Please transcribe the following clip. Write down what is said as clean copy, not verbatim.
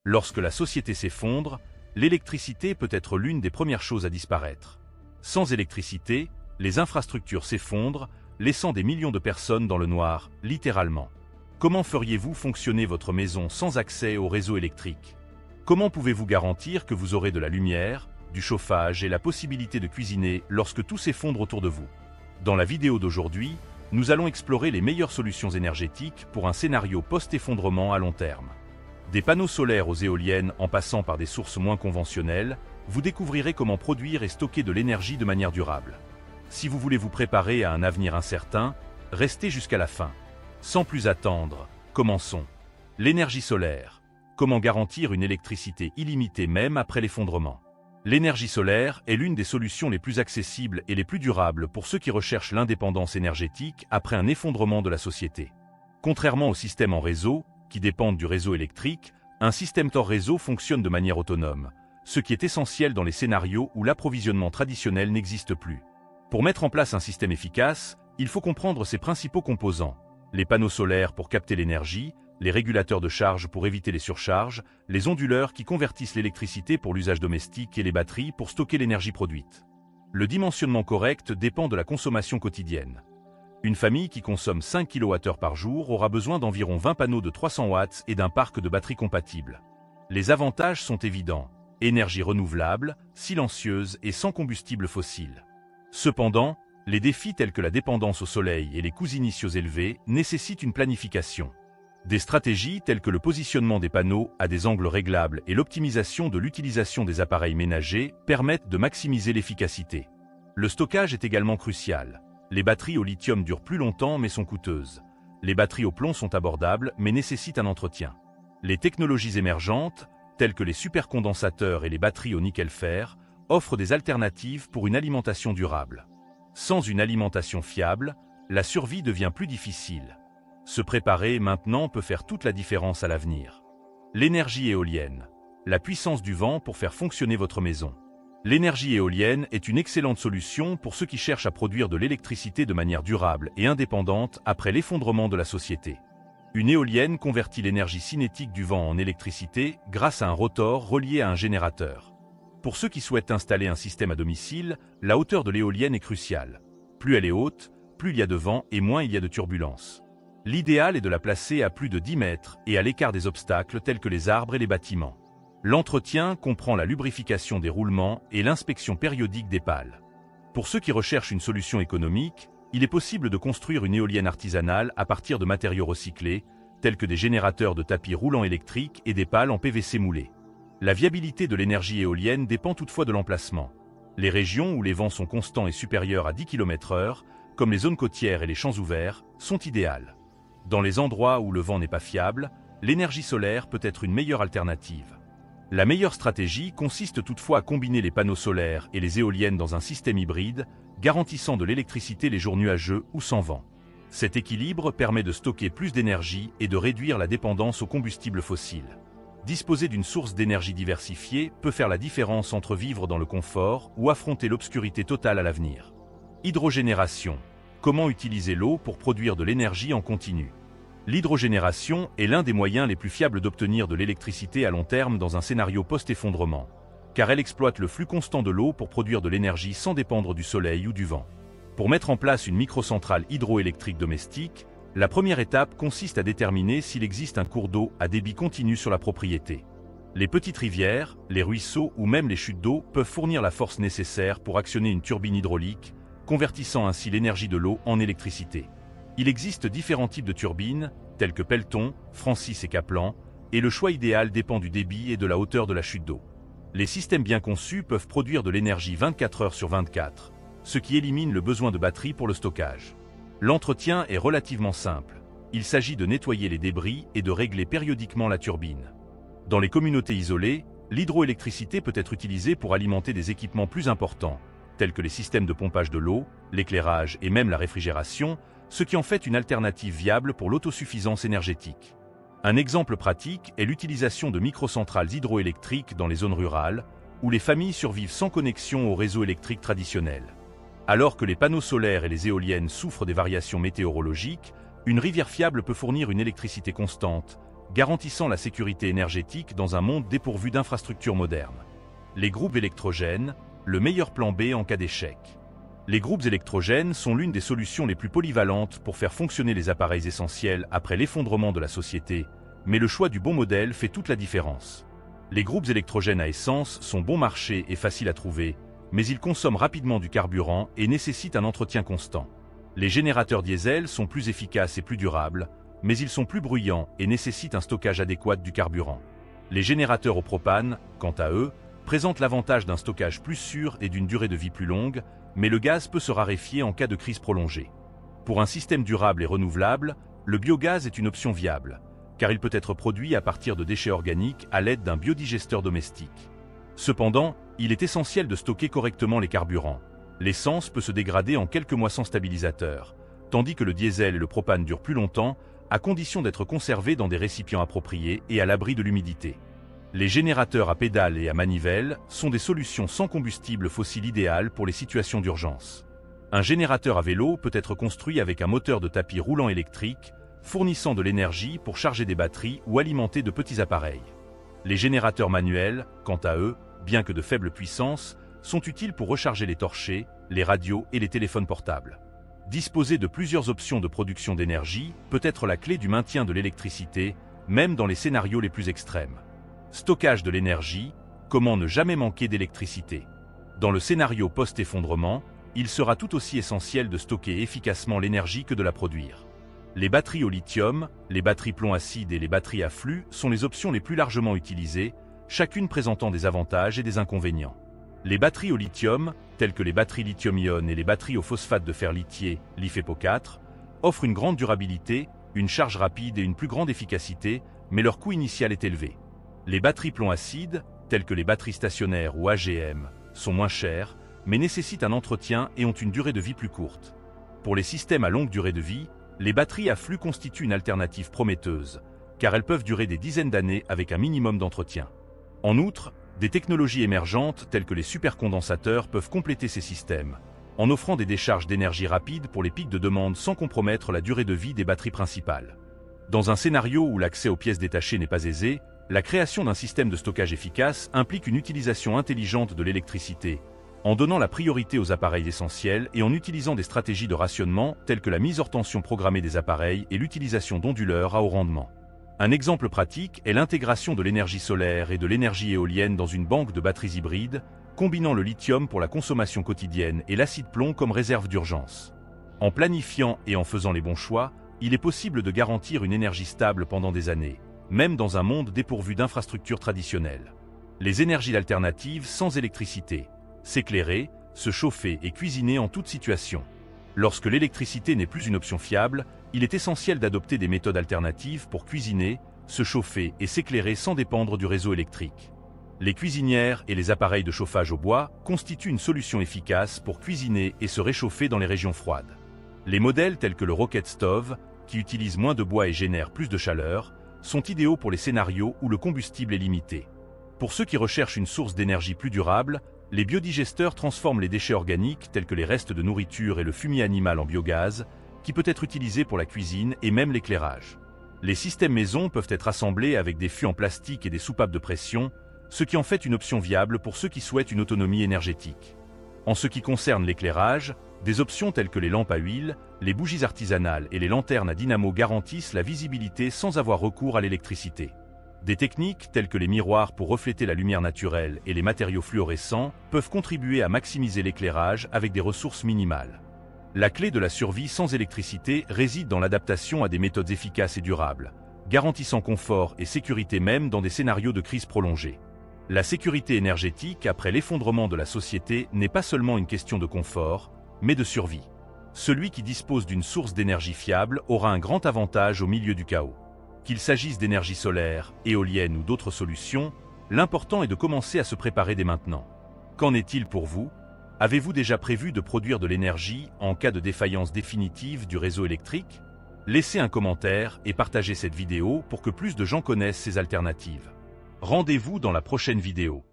Lorsque la société s'effondre, l'électricité peut être l'une des premières choses à disparaître. Sans électricité, les infrastructures s'effondrent, laissant des millions de personnes dans le noir, littéralement. Comment feriez-vous fonctionner votre maison sans accès au réseau électrique? Comment pouvez-vous garantir que vous aurez de la lumière, du chauffage et la possibilité de cuisiner lorsque tout s'effondre autour de vous? Dans la vidéo d'aujourd'hui, nous allons explorer les meilleures solutions énergétiques pour un scénario post-effondrement à long terme. Des panneaux solaires aux éoliennes en passant par des sources moins conventionnelles, vous découvrirez comment produire et stocker de l'énergie de manière durable. Si vous voulez vous préparer à un avenir incertain, restez jusqu'à la fin. Sans plus attendre, commençons. L'énergie solaire. Comment garantir une électricité illimitée même après l'effondrement? L'énergie solaire est l'une des solutions les plus accessibles et les plus durables pour ceux qui recherchent l'indépendance énergétique après un effondrement de la société. Contrairement aux systèmes en réseau, qui dépendent du réseau électrique, un système hors réseau fonctionne de manière autonome, ce qui est essentiel dans les scénarios où l'approvisionnement traditionnel n'existe plus. Pour mettre en place un système efficace, il faut comprendre ses principaux composants: les panneaux solaires pour capter l'énergie, les régulateurs de charge pour éviter les surcharges, les onduleurs qui convertissent l'électricité pour l'usage domestique et les batteries pour stocker l'énergie produite. Le dimensionnement correct dépend de la consommation quotidienne. Une famille qui consomme 5 kWh par jour aura besoin d'environ 20 panneaux de 300 watts et d'un parc de batteries compatibles. Les avantages sont évidents: énergie renouvelable, silencieuse et sans combustible fossile. Cependant, les défis tels que la dépendance au soleil et les coûts initiaux élevés nécessitent une planification. Des stratégies telles que le positionnement des panneaux à des angles réglables et l'optimisation de l'utilisation des appareils ménagers permettent de maximiser l'efficacité. Le stockage est également crucial. Les batteries au lithium durent plus longtemps mais sont coûteuses. Les batteries au plomb sont abordables mais nécessitent un entretien. Les technologies émergentes, telles que les supercondensateurs et les batteries au nickel-fer, offrent des alternatives pour une alimentation durable. Sans une alimentation fiable, la survie devient plus difficile. Se préparer maintenant peut faire toute la différence à l'avenir. L'énergie éolienne. La puissance du vent pour faire fonctionner votre maison. L'énergie éolienne est une excellente solution pour ceux qui cherchent à produire de l'électricité de manière durable et indépendante après l'effondrement de la société. Une éolienne convertit l'énergie cinétique du vent en électricité grâce à un rotor relié à un générateur. Pour ceux qui souhaitent installer un système à domicile, la hauteur de l'éolienne est cruciale. Plus elle est haute, plus il y a de vent et moins il y a de turbulences. L'idéal est de la placer à plus de 10 mètres et à l'écart des obstacles tels que les arbres et les bâtiments. L'entretien comprend la lubrification des roulements et l'inspection périodique des pales. Pour ceux qui recherchent une solution économique, il est possible de construire une éolienne artisanale à partir de matériaux recyclés, tels que des générateurs de tapis roulants électriques et des pales en PVC moulées. La viabilité de l'énergie éolienne dépend toutefois de l'emplacement. Les régions où les vents sont constants et supérieurs à 10 km/h, comme les zones côtières et les champs ouverts, sont idéales. Dans les endroits où le vent n'est pas fiable, l'énergie solaire peut être une meilleure alternative. La meilleure stratégie consiste toutefois à combiner les panneaux solaires et les éoliennes dans un système hybride, garantissant de l'électricité les jours nuageux ou sans vent. Cet équilibre permet de stocker plus d'énergie et de réduire la dépendance aux combustibles fossiles. Disposer d'une source d'énergie diversifiée peut faire la différence entre vivre dans le confort ou affronter l'obscurité totale à l'avenir. Hydrogénération. Comment utiliser l'eau pour produire de l'énergie en continu? L'hydrogénération est l'un des moyens les plus fiables d'obtenir de l'électricité à long terme dans un scénario post-effondrement, car elle exploite le flux constant de l'eau pour produire de l'énergie sans dépendre du soleil ou du vent. Pour mettre en place une microcentrale hydroélectrique domestique, la première étape consiste à déterminer s'il existe un cours d'eau à débit continu sur la propriété. Les petites rivières, les ruisseaux ou même les chutes d'eau peuvent fournir la force nécessaire pour actionner une turbine hydraulique, convertissant ainsi l'énergie de l'eau en électricité. Il existe différents types de turbines, tels que Pelton, Francis et Kaplan, et le choix idéal dépend du débit et de la hauteur de la chute d'eau. Les systèmes bien conçus peuvent produire de l'énergie 24 heures sur 24, ce qui élimine le besoin de batterie pour le stockage. L'entretien est relativement simple. Il s'agit de nettoyer les débris et de régler périodiquement la turbine. Dans les communautés isolées, l'hydroélectricité peut être utilisée pour alimenter des équipements plus importants, tels que les systèmes de pompage de l'eau, l'éclairage et même la réfrigération, ce qui en fait une alternative viable pour l'autosuffisance énergétique. Un exemple pratique est l'utilisation de microcentrales hydroélectriques dans les zones rurales, où les familles survivent sans connexion au réseau électrique traditionnel. Alors que les panneaux solaires et les éoliennes souffrent des variations météorologiques, une rivière fiable peut fournir une électricité constante, garantissant la sécurité énergétique dans un monde dépourvu d'infrastructures modernes. Les groupes électrogènes, le meilleur plan B en cas d'échec. Les groupes électrogènes sont l'une des solutions les plus polyvalentes pour faire fonctionner les appareils essentiels après l'effondrement de la société, mais le choix du bon modèle fait toute la différence. Les groupes électrogènes à essence sont bon marché et faciles à trouver, mais ils consomment rapidement du carburant et nécessitent un entretien constant. Les générateurs diesel sont plus efficaces et plus durables, mais ils sont plus bruyants et nécessitent un stockage adéquat du carburant. Les générateurs au propane, quant à eux, présentent l'avantage d'un stockage plus sûr et d'une durée de vie plus longue, mais le gaz peut se raréfier en cas de crise prolongée. Pour un système durable et renouvelable, le biogaz est une option viable, car il peut être produit à partir de déchets organiques à l'aide d'un biodigesteur domestique. Cependant, il est essentiel de stocker correctement les carburants. L'essence peut se dégrader en quelques mois sans stabilisateur, tandis que le diesel et le propane durent plus longtemps, à condition d'être conservés dans des récipients appropriés et à l'abri de l'humidité. Les générateurs à pédales et à manivelle sont des solutions sans combustible fossile idéales pour les situations d'urgence. Un générateur à vélo peut être construit avec un moteur de tapis roulant électrique, fournissant de l'énergie pour charger des batteries ou alimenter de petits appareils. Les générateurs manuels, quant à eux, bien que de faible puissance, sont utiles pour recharger les torchers, les radios et les téléphones portables. Disposer de plusieurs options de production d'énergie peut être la clé du maintien de l'électricité, même dans les scénarios les plus extrêmes. Stockage de l'énergie, comment ne jamais manquer d'électricité? Dans le scénario post-effondrement, il sera tout aussi essentiel de stocker efficacement l'énergie que de la produire. Les batteries au lithium, les batteries plomb-acide et les batteries à flux sont les options les plus largement utilisées, chacune présentant des avantages et des inconvénients. Les batteries au lithium, telles que les batteries lithium-ion et les batteries au phosphate de fer lithié, LiFePO4, offrent une grande durabilité, une charge rapide et une plus grande efficacité, mais leur coût initial est élevé. Les batteries plomb-acide, telles que les batteries stationnaires ou AGM, sont moins chères, mais nécessitent un entretien et ont une durée de vie plus courte. Pour les systèmes à longue durée de vie, les batteries à flux constituent une alternative prometteuse, car elles peuvent durer des dizaines d'années avec un minimum d'entretien. En outre, des technologies émergentes telles que les supercondensateurs peuvent compléter ces systèmes, en offrant des décharges d'énergie rapides pour les pics de demande sans compromettre la durée de vie des batteries principales. Dans un scénario où l'accès aux pièces détachées n'est pas aisé, la création d'un système de stockage efficace implique une utilisation intelligente de l'électricité, en donnant la priorité aux appareils essentiels et en utilisant des stratégies de rationnement telles que la mise hors tension programmée des appareils et l'utilisation d'onduleurs à haut rendement. Un exemple pratique est l'intégration de l'énergie solaire et de l'énergie éolienne dans une banque de batteries hybrides, combinant le lithium pour la consommation quotidienne et l'acide plomb comme réserve d'urgence. En planifiant et en faisant les bons choix, il est possible de garantir une énergie stable pendant des années, même dans un monde dépourvu d'infrastructures traditionnelles. Les énergies alternatives sans électricité. S'éclairer, se chauffer et cuisiner en toute situation. Lorsque l'électricité n'est plus une option fiable, il est essentiel d'adopter des méthodes alternatives pour cuisiner, se chauffer et s'éclairer sans dépendre du réseau électrique. Les cuisinières et les appareils de chauffage au bois constituent une solution efficace pour cuisiner et se réchauffer dans les régions froides. Les modèles tels que le Rocket Stove, qui utilisent moins de bois et génèrent plus de chaleur, sont idéaux pour les scénarios où le combustible est limité. Pour ceux qui recherchent une source d'énergie plus durable, les biodigesteurs transforment les déchets organiques tels que les restes de nourriture et le fumier animal en biogaz, qui peut être utilisé pour la cuisine et même l'éclairage. Les systèmes maison peuvent être assemblés avec des fûts en plastique et des soupapes de pression, ce qui en fait une option viable pour ceux qui souhaitent une autonomie énergétique. En ce qui concerne l'éclairage, des options telles que les lampes à huile, les bougies artisanales et les lanternes à dynamo garantissent la visibilité sans avoir recours à l'électricité. Des techniques telles que les miroirs pour refléter la lumière naturelle et les matériaux fluorescents peuvent contribuer à maximiser l'éclairage avec des ressources minimales. La clé de la survie sans électricité réside dans l'adaptation à des méthodes efficaces et durables, garantissant confort et sécurité même dans des scénarios de crise prolongée. La sécurité énergétique après l'effondrement de la société n'est pas seulement une question de confort, mais de survie. Celui qui dispose d'une source d'énergie fiable aura un grand avantage au milieu du chaos. Qu'il s'agisse d'énergie solaire, éolienne ou d'autres solutions, l'important est de commencer à se préparer dès maintenant. Qu'en est-il pour vous? Avez-vous déjà prévu de produire de l'énergie en cas de défaillance définitive du réseau électrique? Laissez un commentaire et partagez cette vidéo pour que plus de gens connaissent ces alternatives. Rendez-vous dans la prochaine vidéo.